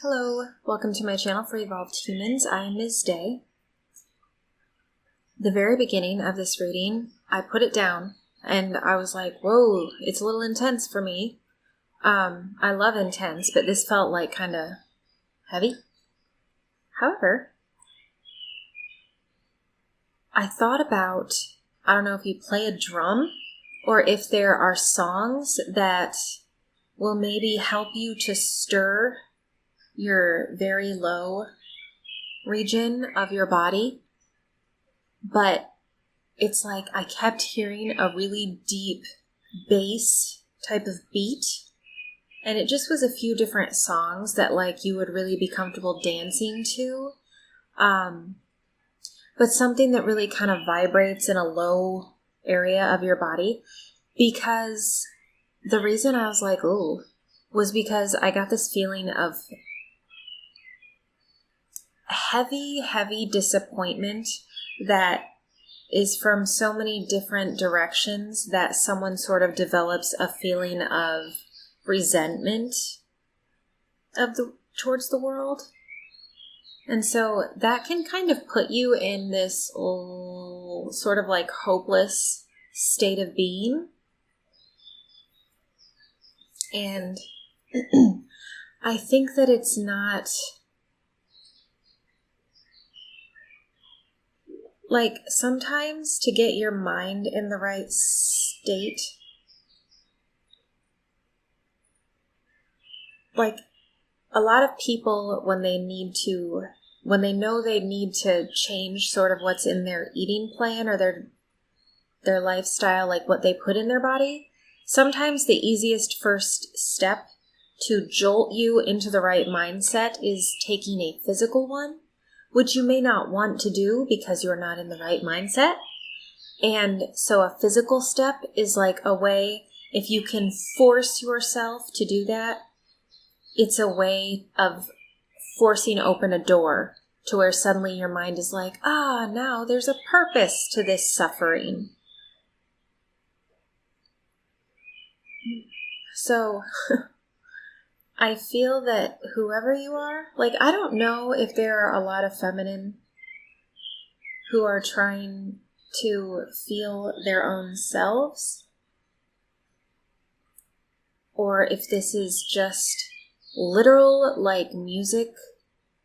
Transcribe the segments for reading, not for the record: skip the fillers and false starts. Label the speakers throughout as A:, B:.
A: Hello, welcome to my channel for Evolved Humans. I am Ms. Day. The very beginning of this reading, I put it down and I was like, whoa, it's a little intense for me. I love intense, but this felt like kind of heavy. However, I thought about, I don't know if you play a drum or if there are songs that will maybe help you to stir your very low region of your body. But it's like I kept hearing a really deep bass type of beat. And it just was a few different songs that like you would really be comfortable dancing to. But something that really kind of vibrates in a low area of your body. Because the reason I was like, ooh, was because I got this feeling of heavy disappointment that is from so many different directions that someone sort of develops a feeling of resentment towards the world. And so that can kind of put you in this sort of like hopeless state of being. And I think that it's not like sometimes to get your mind in the right state, like a lot of people when they know they need to change sort of what's in their eating plan or their lifestyle, like what they put in their body, sometimes the easiest first step to jolt you into the right mindset is taking a physical one, which you may not want to do because you're not in the right mindset. And so a physical step is like a way, if you can force yourself to do that, it's a way of forcing open a door to where suddenly your mind is like, now there's a purpose to this suffering. So I feel that whoever you are, like I don't know if there are a lot of feminine who are trying to feel their own selves, or if this is just literal like music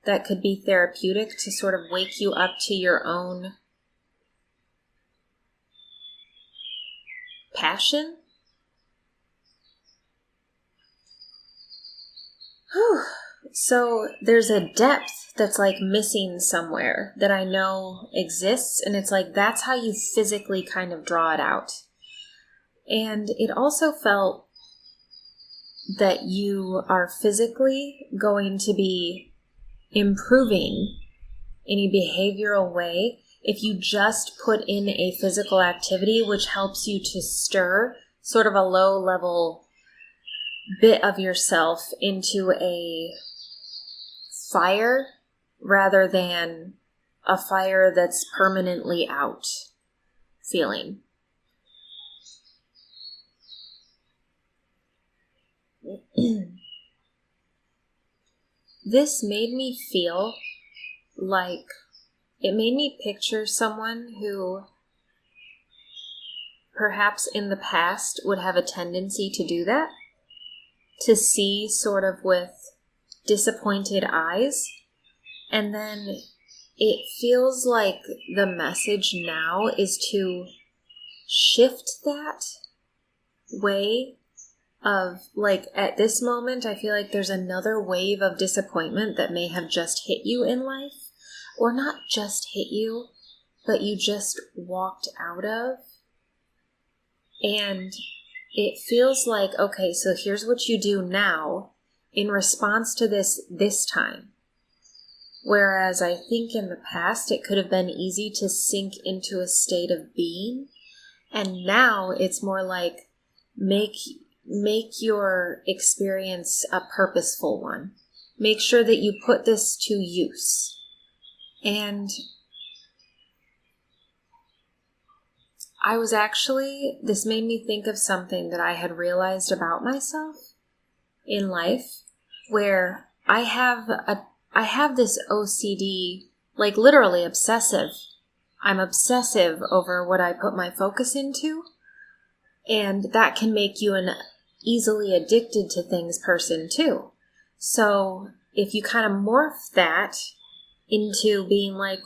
A: that could be therapeutic to sort of wake you up to your own passion. So there's a depth that's like missing somewhere that I know exists, and it's like that's how you physically kind of draw it out. And it also felt that you are physically going to be improving in a behavioral way if you just put in a physical activity which helps you to stir sort of a low level bit of yourself into a fire rather than a fire that's permanently out feeling. This made me feel like it made me picture someone who perhaps in the past would have a tendency to do that, to see sort of with disappointed eyes. And then it feels like the message now is to shift that way of like at this moment, I feel like there's another wave of disappointment that may have just hit you in life, or not just hit you, but you just walked out of. And it feels like, okay, so here's what you do now in response to this time. Whereas I think in the past it could have been easy to sink into a state of being. And now it's more like make your experience a purposeful one. Make sure that you put this to use. And this made me think of something that I had realized about myself in life, where I have this OCD, like literally obsessive. I'm obsessive over what I put my focus into, and that can make you an easily addicted to things person too. So if you kind of morph that into being like,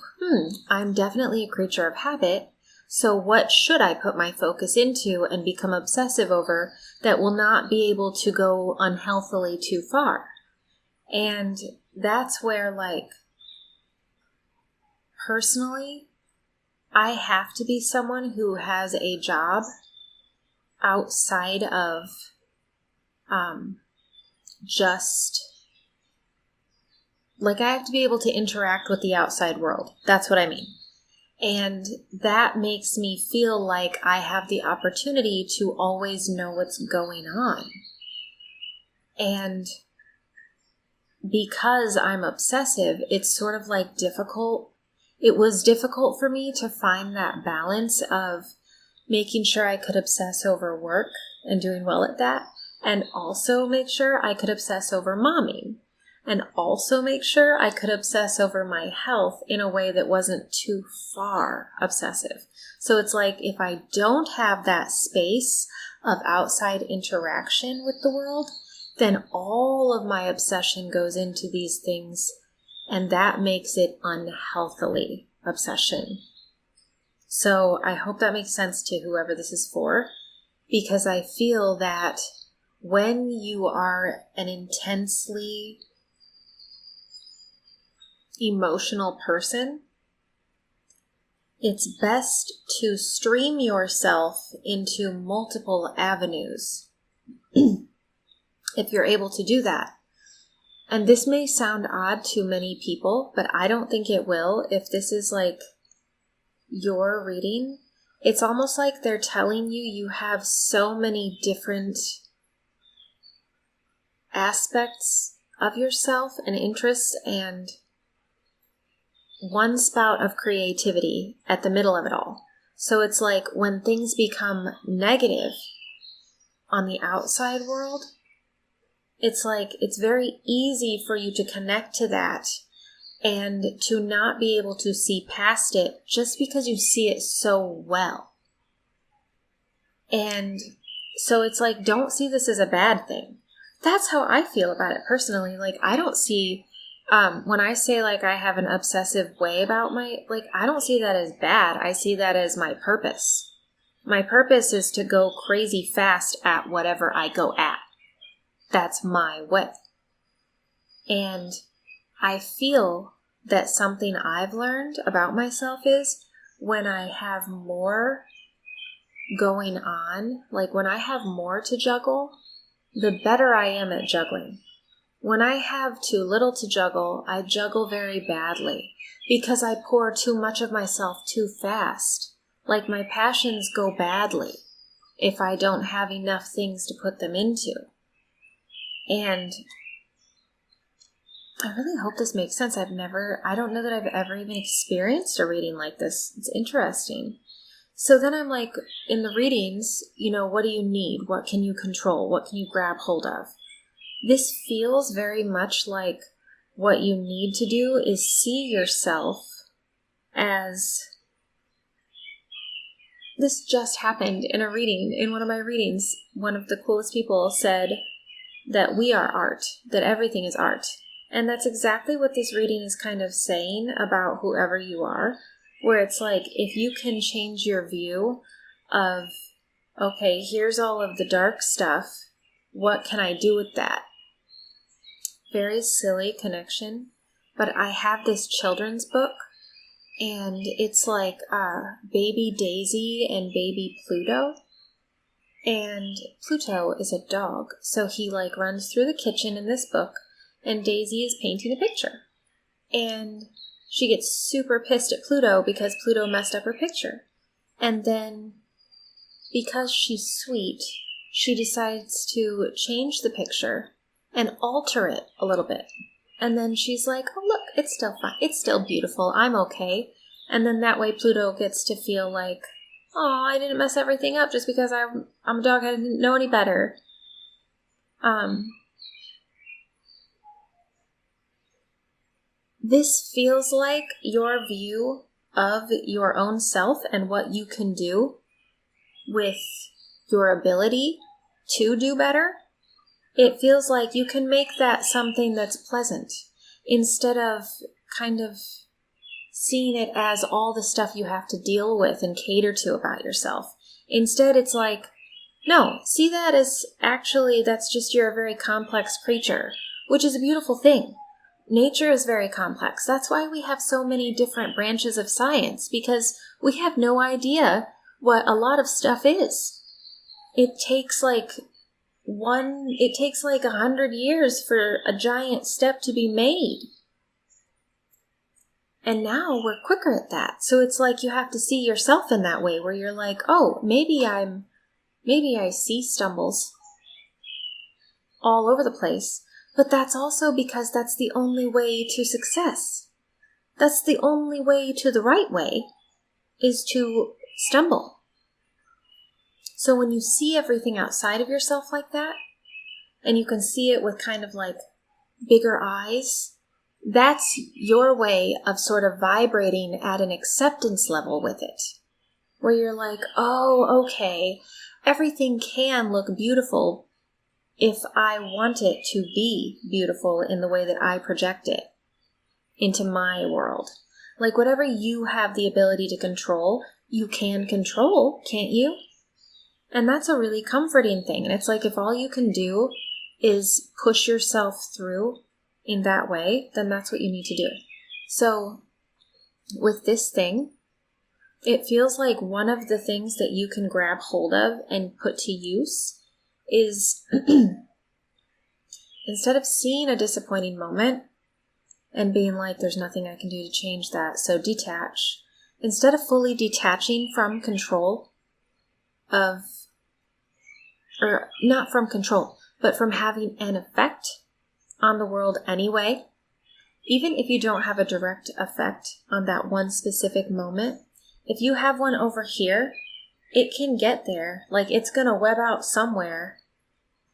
A: I'm definitely a creature of habit, so what should I put my focus into and become obsessive over that will not be able to go unhealthily too far? And that's where, like, personally, I have to be someone who has a job outside of just, like, I have to be able to interact with the outside world. That's what I mean. And that makes me feel like I have the opportunity to always know what's going on. And because I'm obsessive, it's sort of like difficult. It was difficult for me to find that balance of making sure I could obsess over work and doing well at that, and also make sure I could obsess over momming, and also make sure I could obsess over my health in a way that wasn't too far obsessive. So it's like if I don't have that space of outside interaction with the world, then all of my obsession goes into these things, and that makes it unhealthily obsession. So I hope that makes sense to whoever this is for, because I feel that when you are an intensely emotional person, it's best to stream yourself into multiple avenues if you're able to do that. And this may sound odd to many people, but I don't think it will. If this is like your reading, it's almost like they're telling you you have so many different aspects of yourself and interests and one spout of creativity at the middle of it all. So it's like when things become negative on the outside world, it's like it's very easy for you to connect to that and to not be able to see past it just because you see it so well. And so it's like, don't see this as a bad thing. That's how I feel about it personally. Like, I don't see, when I say like I have an obsessive way about like, I don't see that as bad. I see that as my purpose. My purpose is to go crazy fast at whatever I go at. That's my way. And I feel that something I've learned about myself is when I have more going on, like when I have more to juggle, the better I am at juggling. When I have too little to juggle, I juggle very badly because I pour too much of myself too fast. Like my passions go badly if I don't have enough things to put them into. And I really hope this makes sense. I don't know that I've ever even experienced a reading like this. It's interesting. So then I'm like, in the readings, what do you need? What can you control? What can you grab hold of? This feels very much like what you need to do is see yourself as, this just happened in a reading. In one of my readings, one of the coolest people said that we are art, that everything is art. And that's exactly what this reading is kind of saying about whoever you are, where it's like, if you can change your view of, okay, here's all of the dark stuff, what can I do with that? Very silly connection, but I have this children's book, and it's like Baby Daisy and Baby Pluto. And Pluto is a dog, so he like runs through the kitchen in this book, and Daisy is painting a picture. And she gets super pissed at Pluto because Pluto messed up her picture. And then, because she's sweet, she decides to change the picture and alter it a little bit. And then she's like, oh look, it's still fine. It's still beautiful. I'm okay. And then that way Pluto gets to feel like, oh, I didn't mess everything up just because I'm a dog. I didn't know any better. this feels like your view of your own self and what you can do with your ability to do better. It feels like you can make that something that's pleasant instead of kind of seeing it as all the stuff you have to deal with and cater to about yourself. Instead, it's like, no, see that as actually that's just you're a very complex creature, which is a beautiful thing. Nature is very complex. That's why we have so many different branches of science, because we have no idea what a lot of stuff is. It takes like 100 years for a giant step to be made. And now we're quicker at that. So it's like you have to see yourself in that way where you're like, oh, maybe I see stumbles all over the place, but that's also because that's the only way to success. That's the only way to the right way, is to stumble. So when you see everything outside of yourself like that, and you can see it with kind of like bigger eyes, that's your way of sort of vibrating at an acceptance level with it. Where you're like, oh, okay, everything can look beautiful if I want it to be beautiful in the way that I project it into my world. Like whatever you have the ability to control, you can control, can't you? And that's a really comforting thing. And it's like if all you can do is push yourself through in that way, then that's what you need to do. So with this thing, it feels like one of the things that you can grab hold of and put to use is instead of seeing a disappointing moment and being like, there's nothing I can do to change that, so detach. Instead of fully detaching from control of, or not from control, but from having an effect on the world anyway, even if you don't have a direct effect on that one specific moment, if you have one over here, it can get there. Like it's going to web out somewhere.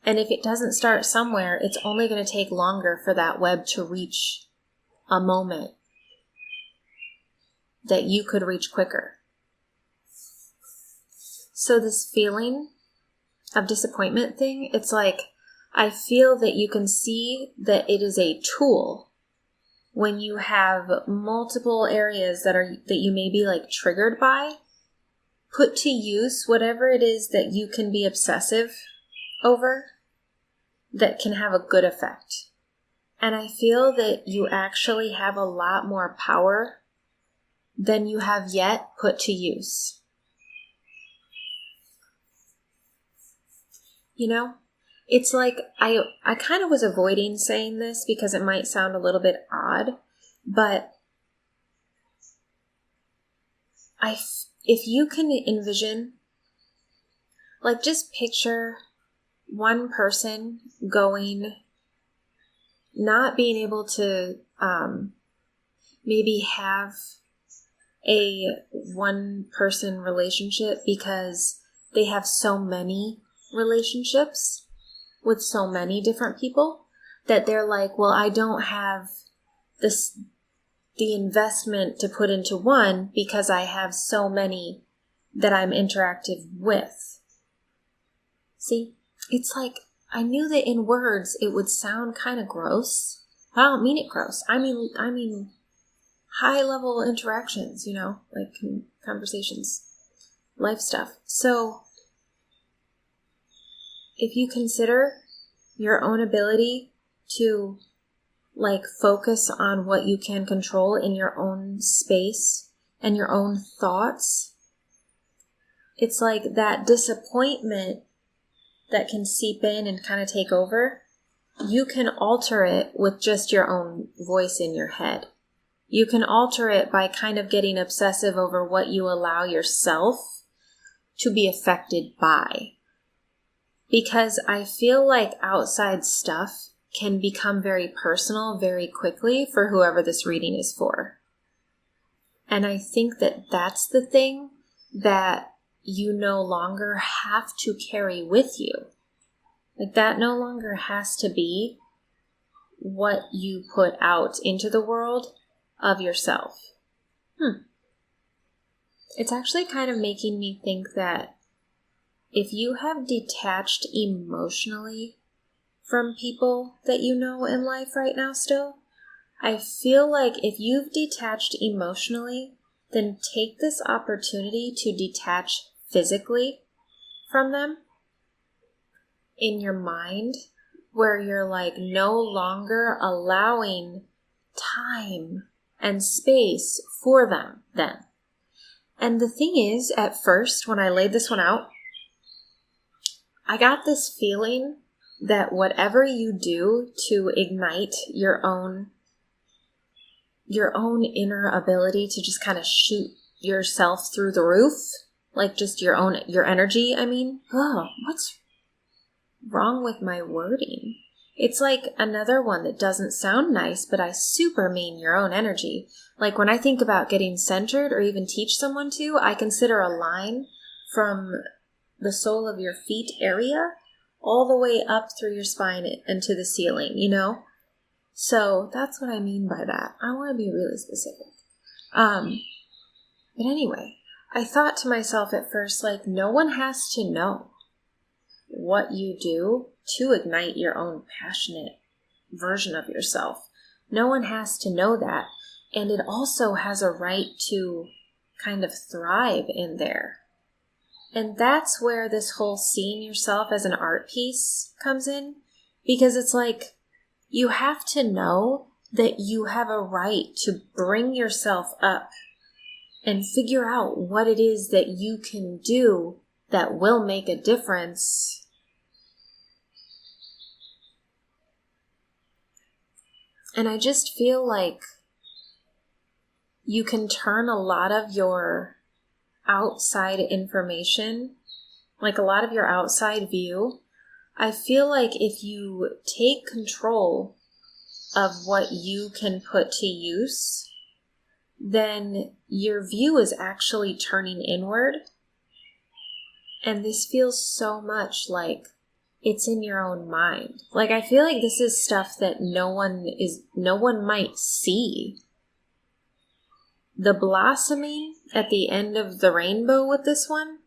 A: And if it doesn't start somewhere, it's only going to take longer for that web to reach a moment that you could reach quicker. So this feeling of disappointment thing, it's like, I feel that you can see that it is a tool when you have multiple areas that you may be like triggered by. Put to use whatever it is that you can be obsessive over that can have a good effect. And I feel that you actually have a lot more power than you have yet put to use. You know, it's like I kind of was avoiding saying this because it might sound a little bit odd, but if you can envision, like just picture one person not being able to maybe have a one-person relationship because they have so many relationships with so many different people that they're like, well, I don't have the investment to put into one because I have so many that I'm interactive with. See, it's like, I knew that in words it would sound kind of gross. I don't mean it gross. I mean high level interactions, like conversations, life stuff. So if you consider your own ability to like focus on what you can control in your own space and your own thoughts, it's like that disappointment that can seep in and kind of take over, you can alter it with just your own voice in your head. You can alter it by kind of getting obsessive over what you allow yourself to be affected by. Because I feel like outside stuff can become very personal very quickly for whoever this reading is for. And I think that that's the thing that you no longer have to carry with you. Like that no longer has to be what you put out into the world of yourself. It's actually kind of making me think that if you have detached emotionally from people that you know in life right now still, I feel like if you've detached emotionally, then take this opportunity to detach physically from them in your mind, where you're like no longer allowing time and space for them then. And the thing is, at first, when I laid this one out, I got this feeling that whatever you do to ignite your own inner ability to just kind of shoot yourself through the roof, like just your energy, what's wrong with my wording? It's like another one that doesn't sound nice, but I super mean your own energy. Like when I think about getting centered or even teach someone to, I consider a line from the sole of your feet area all the way up through your spine and to the ceiling, you know? So that's what I mean by that. I want to be really specific. But anyway, I thought to myself at first, like, no one has to know what you do to ignite your own passionate version of yourself. No one has to know that. And it also has a right to kind of thrive in there. And that's where this whole seeing yourself as an art piece comes in. Because it's like, you have to know that you have a right to bring yourself up and figure out what it is that you can do that will make a difference. And I just feel like you can turn a lot of your outside information, like a lot of your outside view. I feel like if you take control of what you can put to use, then your view is actually turning inward. And this feels so much like it's in your own mind. Like, I feel like this is stuff that no one might see. The blossoming at the end of the rainbow with this one,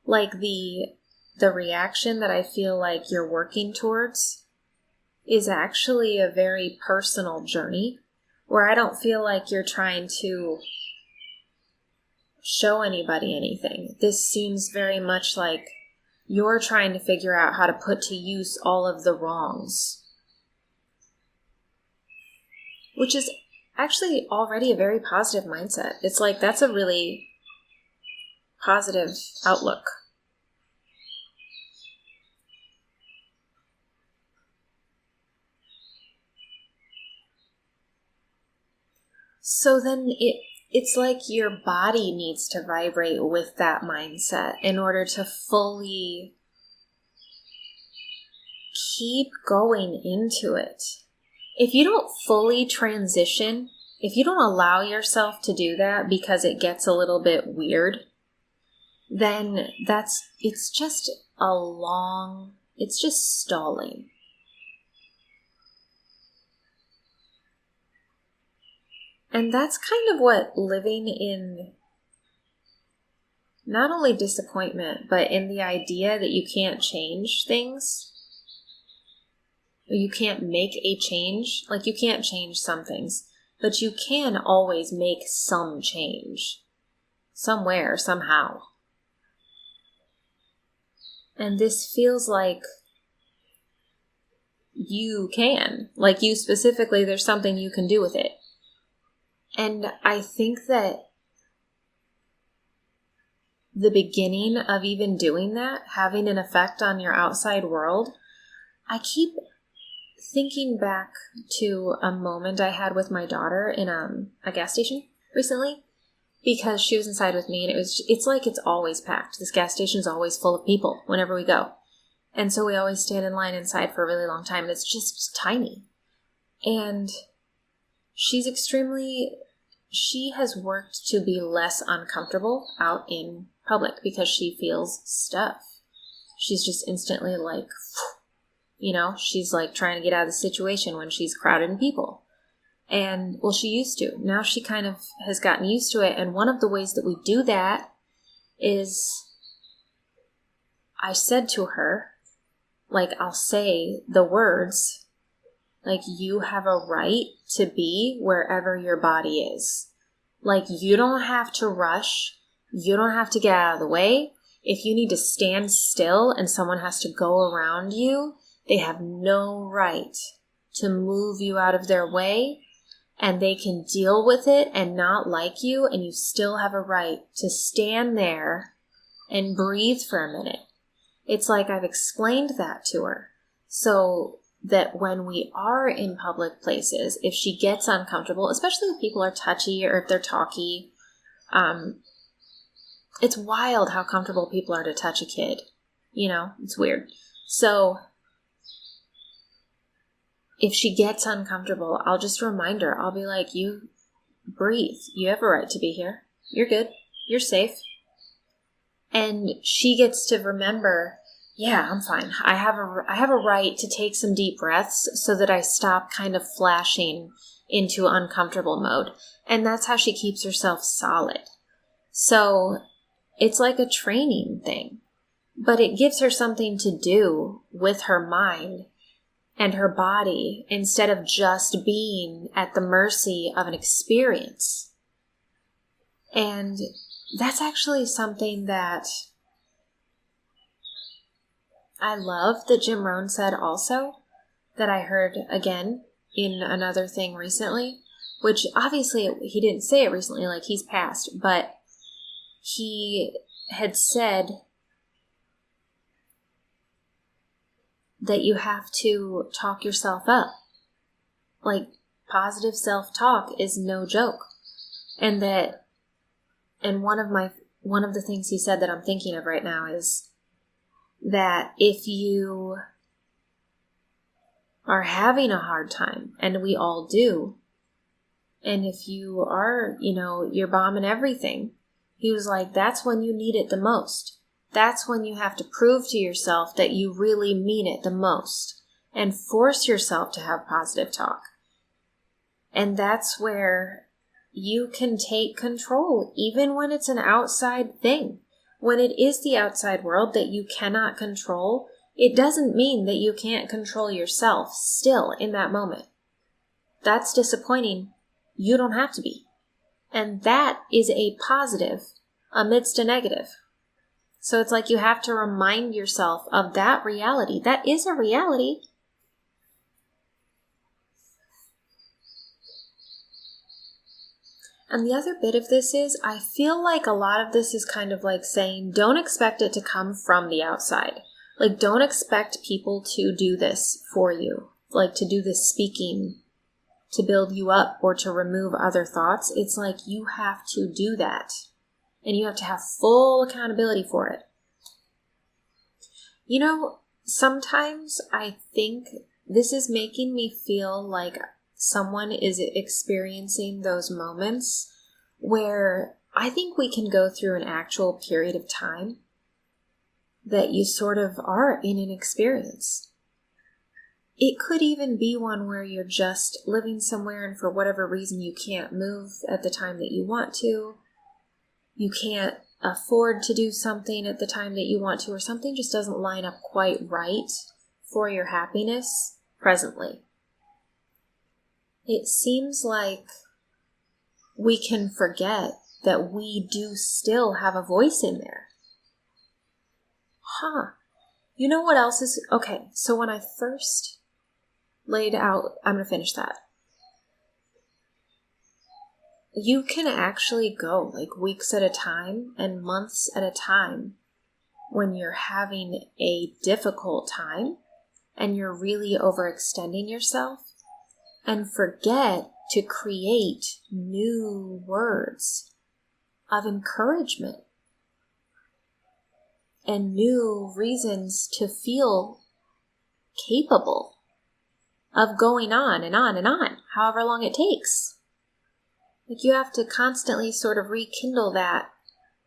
A: like the reaction that I feel like you're working towards, is actually a very personal journey where I don't feel like you're trying to show anybody anything. This seems very much like you're trying to figure out how to put to use all of the wrongs, which is actually already a very positive mindset. It's like that's a really positive outlook. So then it's like your body needs to vibrate with that mindset in order to fully keep going into it. If you don't fully transition, if you don't allow yourself to do that because it gets a little bit weird, then it's just stalling. And that's kind of what living in not only disappointment, but in the idea that you can't change things, or you can't make a change. Like, you can't change some things, but you can always make some change. Somewhere, somehow. And this feels like you can. Like, you specifically, there's something you can do with it. And I think that the beginning of even doing that, having an effect on your outside world, I keep thinking back to a moment I had with my daughter in a gas station recently, because she was inside with me, and it's like it's always packed. This gas station's always full of people whenever we go. And so we always stand in line inside for a really long time, and it's just tiny. And she has worked to be less uncomfortable out in public because she feels stuff. She's just instantly like, She's like trying to get out of the situation when she's crowded in people. And, well, she used to. Now she kind of has gotten used to it. And one of the ways that we do that is I said to her, like, I'll say the words, like, you have a right to be wherever your body is. Like, you don't have to rush. You don't have to get out of the way. If you need to stand still and someone has to go around you, they have no right to move you out of their way, and they can deal with it and not like you, and you still have a right to stand there and breathe for a minute. It's like I've explained that to her so that when we are in public places, if she gets uncomfortable, especially if people are touchy or if they're talky, it's wild how comfortable people are to touch a kid. It's weird. So if she gets uncomfortable, I'll just remind her. I'll be like, you breathe. You have a right to be here. You're good. You're safe. And she gets to remember, yeah, I'm fine. I have a right to take some deep breaths so that I stop kind of flashing into uncomfortable mode. And that's how she keeps herself solid. So it's like a training thing, but it gives her something to do with her mind and her body instead of just being at the mercy of an experience. And that's actually something that I love that Jim Rohn said also, that I heard again in another thing recently, which obviously he didn't say it recently, like he's passed, but he had said that you have to talk yourself up. Like, positive self-talk is no joke. And one of the things he said that I'm thinking of right now is that if you are having a hard time, and we all do, and if you are, you're bombing everything, he was like, that's when you need it the most. That's when you have to prove to yourself that you really mean it the most and force yourself to have positive talk. And that's where you can take control, even when it's an outside thing. When it is the outside world that you cannot control, it doesn't mean that you can't control yourself still in that moment. That's disappointing. You don't have to be. And that is a positive amidst a negative. So it's like you have to remind yourself of that reality. That is a reality. And the other bit of this is, I feel like a lot of this is kind of like saying, don't expect it to come from the outside. Like, don't expect people to do this for you. Like, to do this speaking, to build you up or to remove other thoughts. It's like you have to do that. And you have to have full accountability for it. Sometimes I think this is making me feel like someone is experiencing those moments where I think we can go through an actual period of time that you sort of are in an experience. It could even be one where you're just living somewhere and for whatever reason you can't move at the time that you want to. You can't afford to do something at the time that you want to, or something just doesn't line up quite right for your happiness presently. It seems like we can forget that we do still have a voice in there. You know what else is... Okay, so when I first laid out... I'm going to finish that. You can actually go like weeks at a time and months at a time when you're having a difficult time and you're really overextending yourself, and forget to create new words of encouragement and new reasons to feel capable of going on and on and on, however long it takes. Like, you have to constantly sort of rekindle that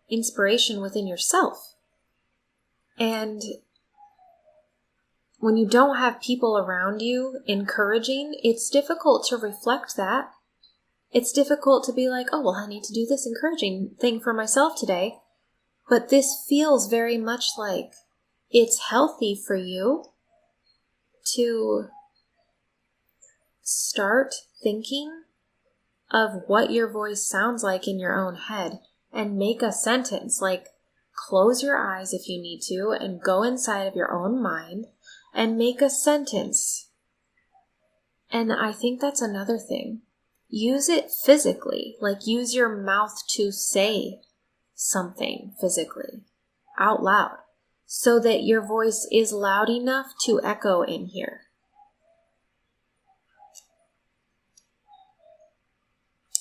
A: inspiration within yourself. And when you don't have people around you encouraging, it's difficult to reflect that. It's difficult to be like, oh, well, I need to do this encouraging thing for myself today. But this feels very much like it's healthy for you to start thinking of what your voice sounds like in your own head and make a sentence. Like, close your eyes if you need to and go inside of your own mind and make a sentence. And I think that's another thing. Use it physically, like use your mouth to say something physically out loud so that your voice is loud enough to echo in here.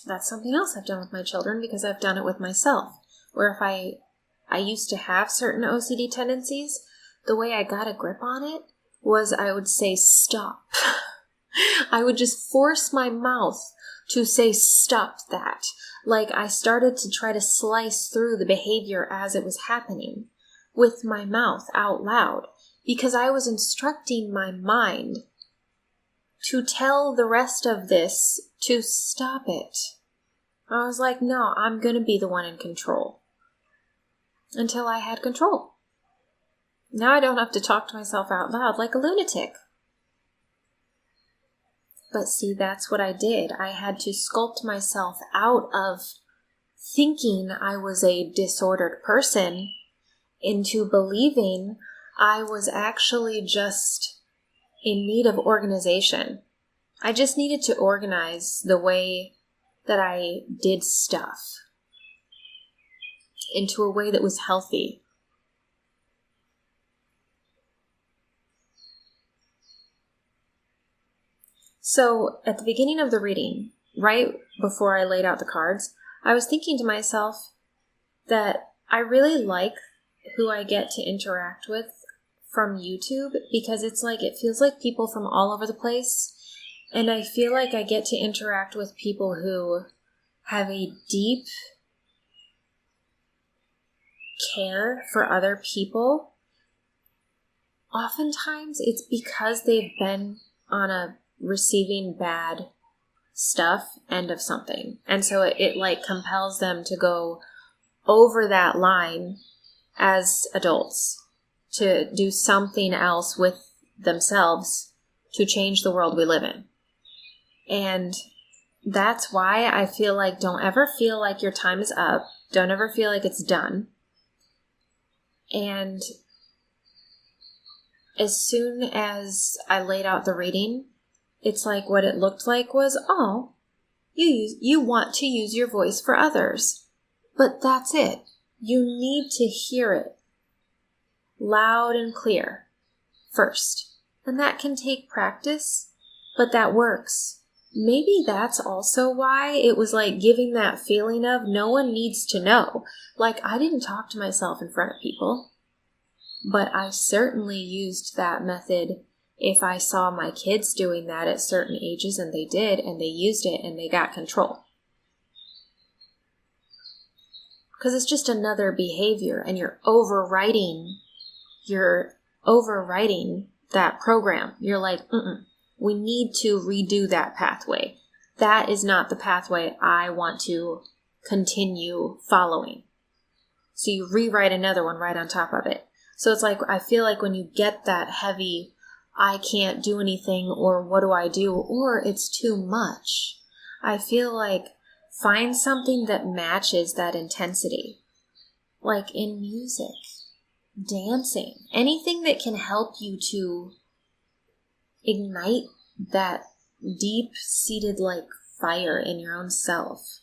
A: That's something else I've done with my children because I've done it with myself. Where if I used to have certain OCD tendencies, the way I got a grip on it was I would say stop. I would just force my mouth to say stop that. Like I started to try to slice through the behavior as it was happening with my mouth out loud because I was instructing my mind to tell the rest of this to stop it. I was like, no, I'm going to be the one in control. Until I had control. Now I don't have to talk to myself out loud like a lunatic. But see, that's what I did. I had to sculpt myself out of thinking I was a disordered person into believing I was actually just in need of organization. I just needed to organize the way that I did stuff into a way that was healthy. So at the beginning of the reading, right before I laid out the cards, I was thinking to myself that I really like who I get to interact with from YouTube because it's like, it feels like people from all over the place. And I feel like I get to interact with people who have a deep care for other people. Oftentimes it's because they've been on a receiving bad stuff end of something. And so it like compels them to go over that line as adults to do something else with themselves to change the world we live in. And that's why I feel like don't ever feel like your time is up. Don't ever feel like it's done. And as soon as I laid out the reading, it's like what it looked like was, oh, you want to use your voice for others. But that's it. You need to hear it loud and clear first. And that can take practice, but that works. Maybe that's also why it was like giving that feeling of no one needs to know. Like I didn't talk to myself in front of people, but I certainly used that method if I saw my kids doing that at certain ages, and they did, and they used it, and they got control. Because it's just another behavior, and you're overwriting that program. You're like, we need to redo that pathway. That is not the pathway I want to continue following. So you rewrite another one right on top of it. So it's like, I feel like when you get that heavy, I can't do anything, or what do I do, or it's too much, I feel like find something that matches that intensity. Like in music, dancing, anything that can help you to ignite that deep-seated like fire in your own self.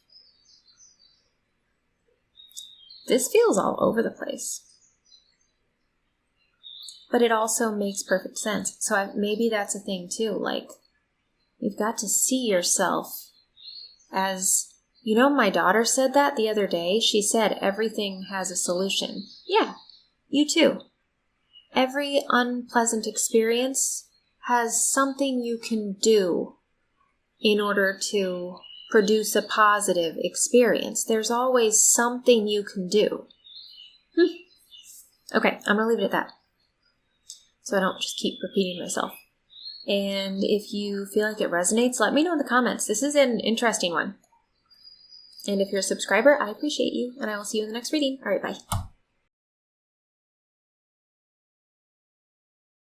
A: This feels all over the place. But it also makes perfect sense. So maybe that's a thing too. Like, you've got to see yourself as, my daughter said that the other day. She said everything has a solution. Yeah, you too. Every unpleasant experience has something you can do in order to produce a positive experience. There's always something you can do. Okay, I'm going to leave it at that. so I don't just keep repeating myself. And if you feel like it resonates, let me know in the comments. This is an interesting one. And if you're a subscriber, I appreciate you, and I will see you in the next reading. All right, bye.